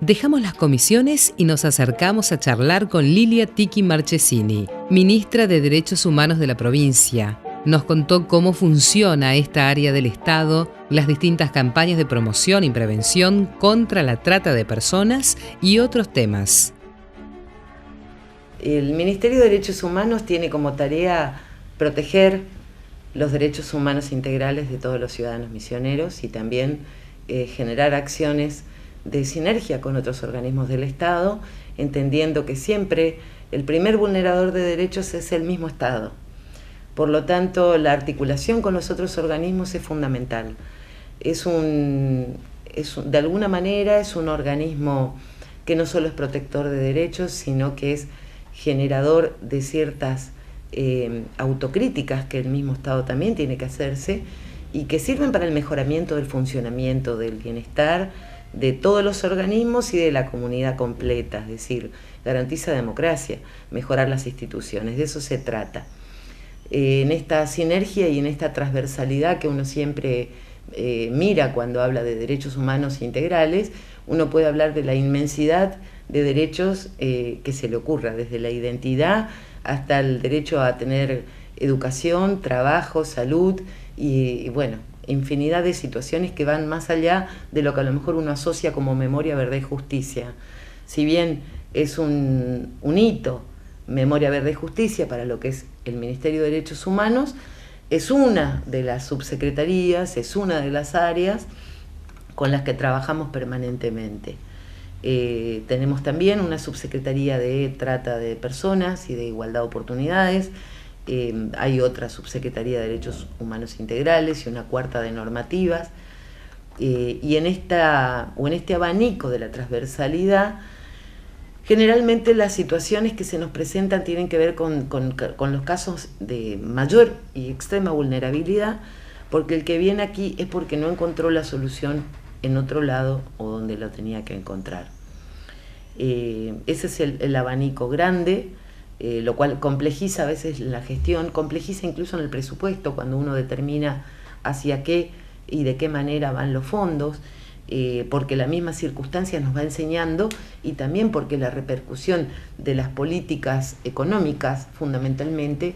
Dejamos las comisiones y nos acercamos a charlar con Lilia Tiki Marchesini, ministra de Derechos Humanos de la provincia. Nos contó cómo funciona esta área del Estado, las distintas campañas de promoción y prevención contra la trata de personas y otros temas. El Ministerio de Derechos Humanos tiene como tarea proteger los derechos humanos integrales de todos los ciudadanos misioneros y también generar acciones de sinergia con otros organismos del Estado, entendiendo que siempre el primer vulnerador de derechos es el mismo Estado. Por lo tanto, la articulación con los otros organismos es fundamental. De alguna manera es un organismo que no solo es protector de derechos, sino que es generador de ciertas autocríticas que el mismo Estado también tiene que hacerse y que sirven para el mejoramiento del funcionamiento, del bienestar de todos los organismos y de la comunidad completa, es decir, garantiza democracia, mejorar las instituciones, de eso se trata. En esta sinergia y en esta transversalidad que uno siempre mira cuando habla de derechos humanos integrales, uno puede hablar de la inmensidad de derechos que se le ocurra, desde la identidad hasta el derecho a tener educación, trabajo, salud y bueno, infinidad de situaciones que van más allá de lo que a lo mejor uno asocia como memoria, verdad y justicia. Si bien es un hito, memoria, verdad y justicia, para lo que es el Ministerio de Derechos Humanos, es una de las subsecretarías, es una de las áreas con las que trabajamos permanentemente. Tenemos también una subsecretaría de trata de personas y de igualdad de oportunidades. Hay otra subsecretaría de Derechos Humanos Integrales y una cuarta de normativas. Y en este abanico de la transversalidad, generalmente las situaciones que se nos presentan tienen que ver con los casos de mayor y extrema vulnerabilidad, porque el que viene aquí es porque no encontró la solución en otro lado o donde lo tenía que encontrar. Ese es el abanico grande, lo cual complejiza a veces la gestión, complejiza incluso en el presupuesto cuando uno determina hacia qué y de qué manera van los fondos, porque la misma circunstancia nos va enseñando y también porque la repercusión de las políticas económicas fundamentalmente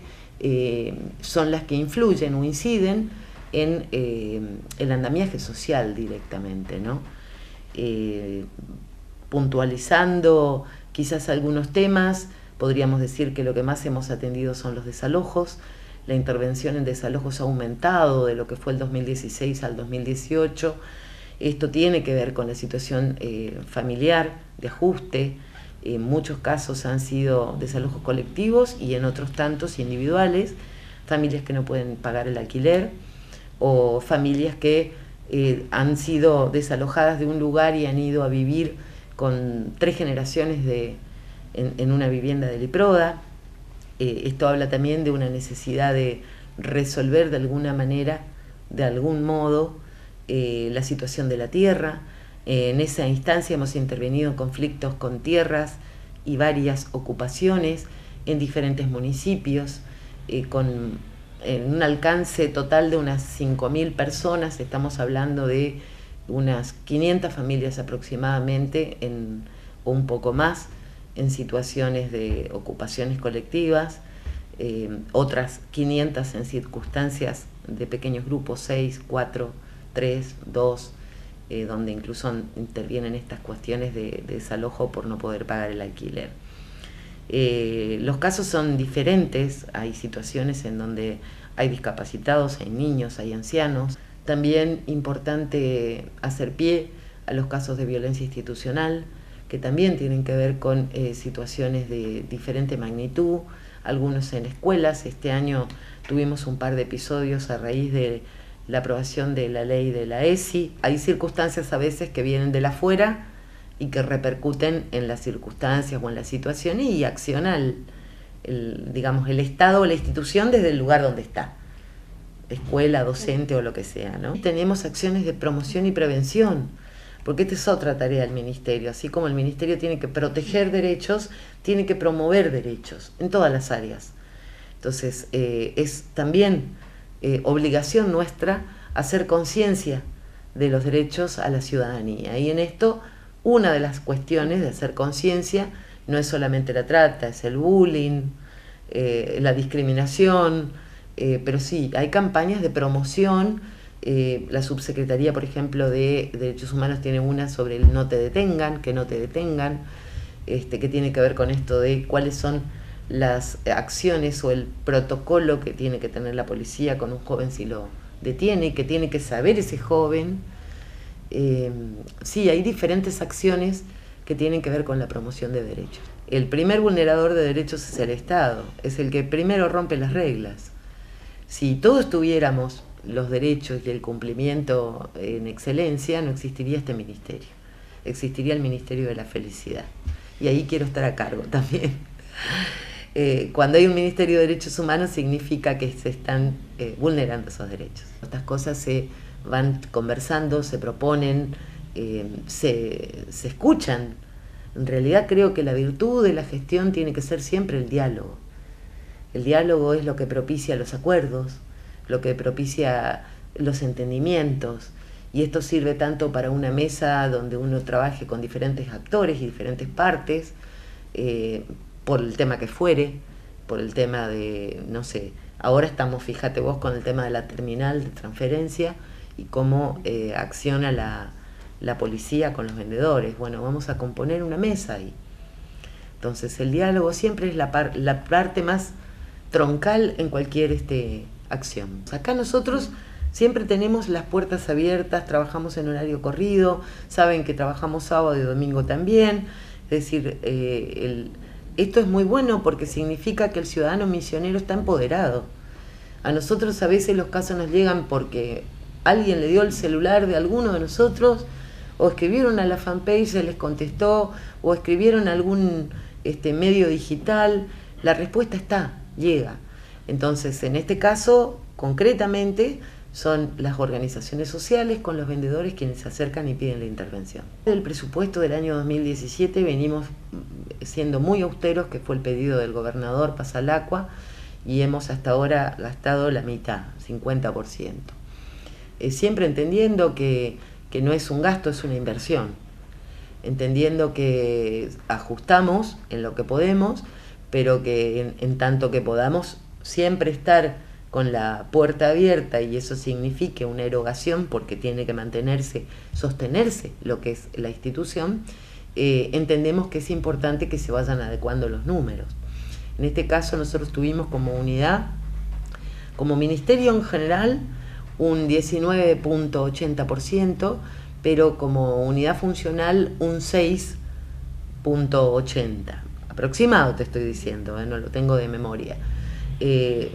son las que influyen o inciden en el andamiaje social directamente, ¿no? Puntualizando quizás algunos temas, podríamos decir que lo que más hemos atendido son los desalojos. La intervención en desalojos ha aumentado de lo que fue el 2016 al 2018. Esto tiene que ver con la situación familiar, de ajuste. En muchos casos han sido desalojos colectivos y en otros tantos individuales, familias que no pueden pagar el alquiler o familias que han sido desalojadas de un lugar y han ido a vivir con 3 generaciones en una vivienda del IPRODA. Esto habla también de una necesidad de resolver de alguna manera, de algún modo, la situación de la tierra. En esa instancia hemos intervenido en conflictos con tierras y varias ocupaciones en diferentes municipios, en un alcance total de unas 5.000 personas, estamos hablando de unas 500 familias aproximadamente, o un poco más, en situaciones de ocupaciones colectivas, otras 500 en circunstancias de pequeños grupos, 6, 4, 3, 2, donde incluso intervienen estas cuestiones de desalojo por no poder pagar el alquiler. Los casos son diferentes, hay situaciones en donde hay discapacitados, hay niños, hay ancianos. También importante hacer pie a los casos de violencia institucional, que también tienen que ver con situaciones de diferente magnitud, algunos en escuelas. Este año tuvimos un par de episodios a raíz de la aprobación de la ley de la ESI. Hay circunstancias a veces que vienen de la afuera y que repercuten en las circunstancias o en la situación y acciona el Estado o la institución desde el lugar donde está, escuela, docente o lo que sea, ¿no? Tenemos acciones de promoción y prevención, porque esta es otra tarea del Ministerio. Así como el Ministerio tiene que proteger derechos, tiene que promover derechos en todas las áreas. Entonces, es también obligación nuestra hacer conciencia de los derechos a la ciudadanía. Y en esto una de las cuestiones de hacer conciencia no es solamente la trata, es el bullying, la discriminación, pero sí, hay campañas de promoción. La subsecretaría, por ejemplo, de Derechos Humanos tiene una sobre el no te detengan, que no te detengan, que tiene que ver con esto de cuáles son las acciones o el protocolo que tiene que tener la policía con un joven si lo detiene, que tiene que saber ese joven. Sí, hay diferentes acciones que tienen que ver con la promoción de derechos. El primer vulnerador de derechos es el Estado, es el que primero rompe las reglas. Si todos tuviéramos los derechos y el cumplimiento en excelencia, no existiría este ministerio. Existiría el Ministerio de la Felicidad. Y ahí quiero estar a cargo también. Cuando hay un Ministerio de Derechos Humanos significa que se están vulnerando esos derechos. Estas cosas se van conversando, se proponen, se escuchan. En realidad creo que la virtud de la gestión tiene que ser siempre el diálogo. El diálogo es lo que propicia los acuerdos, lo que propicia los entendimientos, y esto sirve tanto para una mesa donde uno trabaje con diferentes actores y diferentes partes, por el tema que fuere, por el tema de, no sé, ahora estamos, fíjate vos, con el tema de la terminal de transferencia y cómo acciona la policía con los vendedores. Bueno, vamos a componer una mesa ahí. Entonces el diálogo siempre es la parte más troncal en cualquier acción. Acá nosotros siempre tenemos las puertas abiertas, trabajamos en horario corrido, saben que trabajamos sábado y domingo también, es decir, esto es muy bueno porque significa que el ciudadano misionero está empoderado. A nosotros a veces los casos nos llegan porque alguien le dio el celular de alguno de nosotros, o escribieron a la fanpage, se les contestó, o escribieron a algún medio digital. La respuesta está, llega. Entonces, en este caso, concretamente, son las organizaciones sociales con los vendedores quienes se acercan y piden la intervención. Del presupuesto del año 2017 venimos siendo muy austeros, que fue el pedido del gobernador Pasalacqua, y hemos hasta ahora gastado la mitad, 50%. Siempre entendiendo que no es un gasto, es una inversión. Entendiendo que ajustamos en lo que podemos, pero que en tanto que podamos siempre estar con la puerta abierta, y eso signifique una erogación porque tiene que sostenerse lo que es la institución, entendemos que es importante que se vayan adecuando los números. En este caso nosotros tuvimos como unidad, como ministerio en general, un 19.80%, pero como unidad funcional un 6.80%. Aproximado te estoy diciendo, no lo tengo de memoria.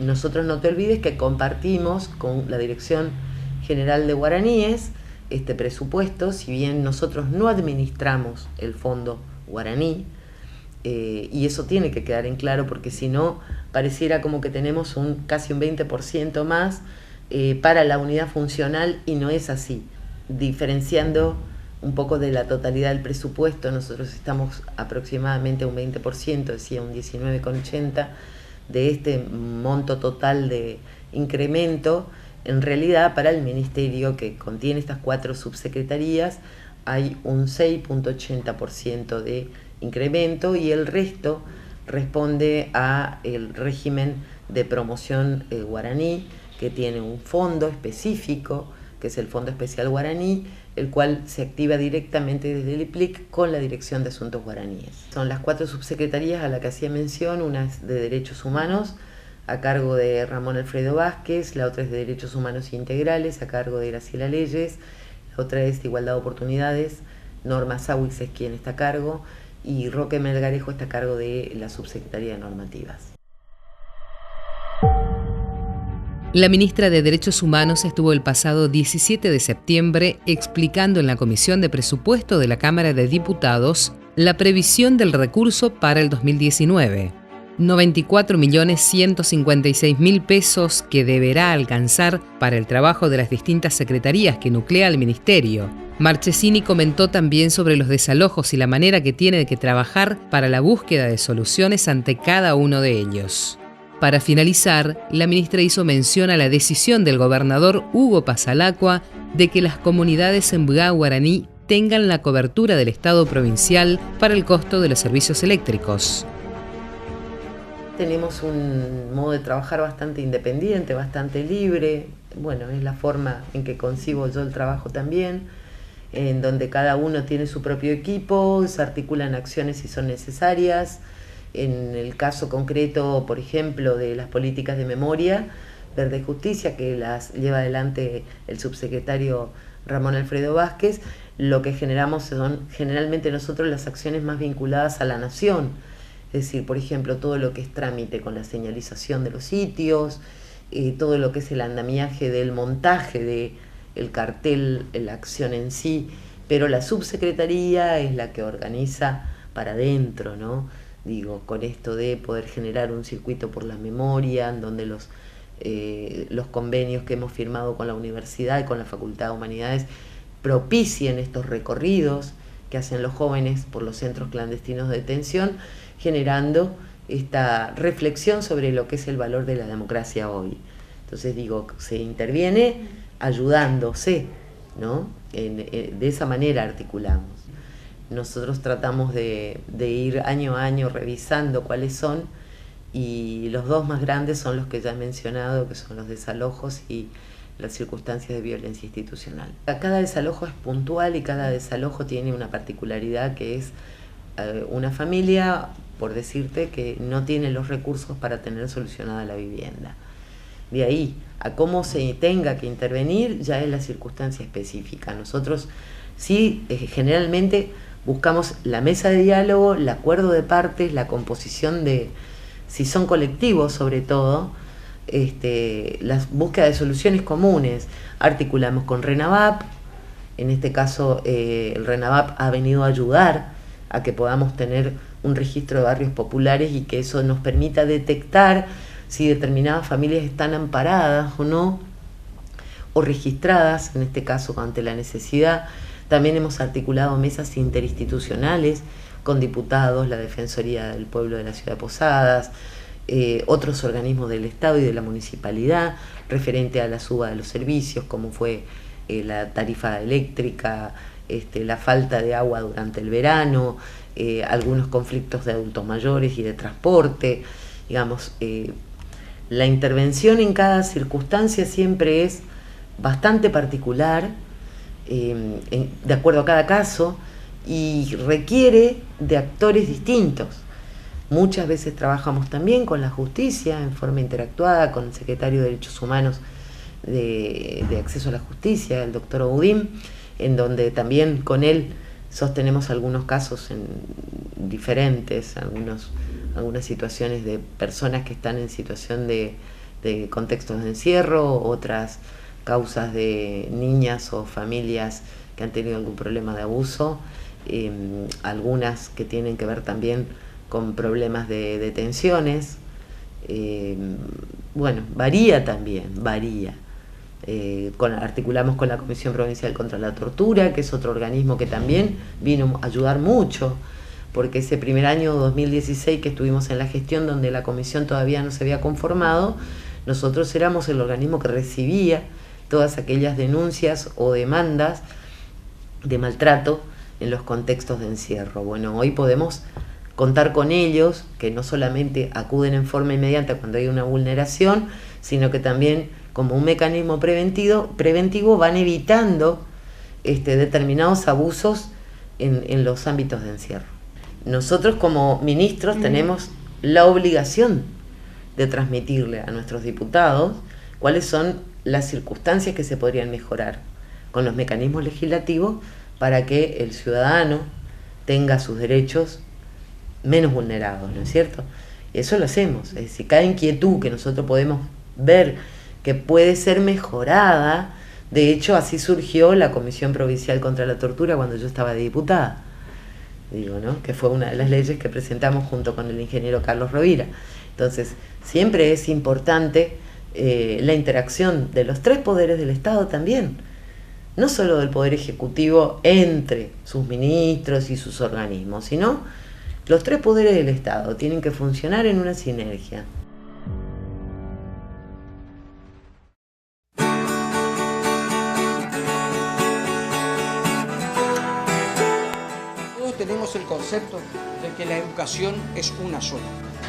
Nosotros, no te olvides que compartimos con la Dirección General de Guaraníes este presupuesto, si bien nosotros no administramos el fondo guaraní, y eso tiene que quedar en claro porque si no pareciera como que tenemos casi un 20% más para la unidad funcional, y no es así. Diferenciando un poco de la totalidad del presupuesto, nosotros estamos aproximadamente un 20%, decía un 19,80% de este monto total de incremento. En realidad, para el ministerio que contiene estas 4 subsecretarías, hay un 6.80% de incremento, y el resto responde a el régimen de promoción guaraní, que tiene un fondo específico, que es el Fondo Especial Guaraní, el cual se activa directamente desde el IPLIC con la Dirección de Asuntos Guaraníes. Son las 4 subsecretarías a las que hacía mención. Una es de Derechos Humanos, a cargo de Ramón Alfredo Vázquez; la otra es de Derechos Humanos Integrales, a cargo de Graciela Leyes; la otra es de Igualdad de Oportunidades, Norma Sawix es quien está a cargo, y Roque Melgarejo está a cargo de la Subsecretaría de Normativas. La ministra de Derechos Humanos estuvo el pasado 17 de septiembre explicando en la Comisión de Presupuesto de la Cámara de Diputados la previsión del recurso para el 2019. 94.156.000 pesos que deberá alcanzar para el trabajo de las distintas secretarías que nuclea el ministerio. Marchesini comentó también sobre los desalojos y la manera que tiene que trabajar para la búsqueda de soluciones ante cada uno de ellos. Para finalizar, la ministra hizo mención a la decisión del gobernador Hugo Pasalacqua de que las comunidades en Bgá Guaraní tengan la cobertura del Estado provincial para el costo de los servicios eléctricos. Tenemos un modo de trabajar bastante independiente, bastante libre. Bueno, es la forma en que concibo yo el trabajo también, en donde cada uno tiene su propio equipo, se articulan acciones si son necesarias. En el caso concreto, por ejemplo, de las políticas de memoria, Verde Justicia, que las lleva adelante el subsecretario Ramón Alfredo Vázquez, lo que generamos son generalmente nosotros las acciones más vinculadas a la nación. Es decir, por ejemplo, todo lo que es trámite con la señalización de los sitios, todo lo que es el andamiaje del montaje del cartel, la acción en sí, pero la subsecretaría es la que organiza para adentro, ¿no? Digo, con esto de poder generar un circuito por la memoria, en donde los convenios que hemos firmado con la universidad y con la Facultad de Humanidades propicien estos recorridos que hacen los jóvenes por los centros clandestinos de detención, generando esta reflexión sobre lo que es el valor de la democracia hoy. Entonces digo, se interviene ayudándose, ¿no? De esa manera articulamos. Nosotros tratamos de ir año a año revisando cuáles son, y los dos más grandes son los que ya he mencionado, que son los desalojos y las circunstancias de violencia institucional. Cada desalojo es puntual y cada desalojo tiene una particularidad, que es una familia, por decirte, que no tiene los recursos para tener solucionada la vivienda. De ahí a cómo se tenga que intervenir ya es la circunstancia específica. Nosotros sí, generalmente buscamos la mesa de diálogo, el acuerdo de partes, la composición de, si son colectivos sobre todo, la búsqueda de soluciones comunes. Articulamos con RENAVAP, en este caso el RENAVAP ha venido a ayudar a que podamos tener un registro de barrios populares y que eso nos permita detectar si determinadas familias están amparadas o no, o registradas, en este caso ante la necesidad. También hemos articulado mesas interinstitucionales con diputados, la Defensoría del Pueblo de la Ciudad de Posadas, otros organismos del Estado y de la Municipalidad, referente a la suba de los servicios, como fue la tarifa eléctrica, la falta de agua durante el verano, algunos conflictos de adultos mayores y de transporte. Digamos, la intervención en cada circunstancia siempre es bastante particular, de acuerdo a cada caso, y requiere de actores distintos. Muchas veces trabajamos también con la justicia en forma interactuada, con el secretario de Derechos Humanos de Acceso a la Justicia, el doctor Oudim, en donde también con él sostenemos algunos casos diferentes, algunas situaciones de personas que están en situación de contextos de encierro, otras causas de niñas o familias que han tenido algún problema de abuso, algunas que tienen que ver también con problemas de detenciones. Bueno, varía también, varía. Articulamos con la Comisión Provincial contra la Tortura, que es otro organismo que también vino a ayudar mucho, porque ese primer año 2016 que estuvimos en la gestión, donde la comisión todavía no se había conformado, nosotros éramos el organismo que recibía todas aquellas denuncias o demandas de maltrato en los contextos de encierro. Bueno, hoy podemos contar con ellos, que no solamente acuden en forma inmediata cuando hay una vulneración, sino que también como un mecanismo preventivo van evitando determinados abusos en los ámbitos de encierro. Nosotros como ministros tenemos la obligación de transmitirle a nuestros diputados cuáles son las circunstancias que se podrían mejorar con los mecanismos legislativos para que el ciudadano tenga sus derechos menos vulnerados, ¿no es cierto? Y eso lo hacemos, es decir, cada inquietud que nosotros podemos ver que puede ser mejorada. De hecho, así surgió la Comisión Provincial contra la Tortura cuando yo estaba de diputada, digo, ¿no? Que fue una de las leyes que presentamos junto con el ingeniero Carlos Rovira. Entonces, siempre es importante la interacción de los tres poderes del Estado también, no solo del Poder Ejecutivo entre sus ministros y sus organismos, sino los tres poderes del Estado tienen que funcionar en una sinergia. el concepto de que la educación es una sola,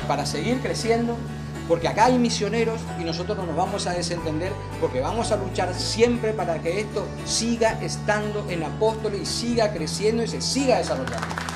para seguir creciendo, porque acá hay misioneros y nosotros no nos vamos a desentender, porque vamos a luchar siempre para que esto siga estando en Apóstoles y siga creciendo y se siga desarrollando.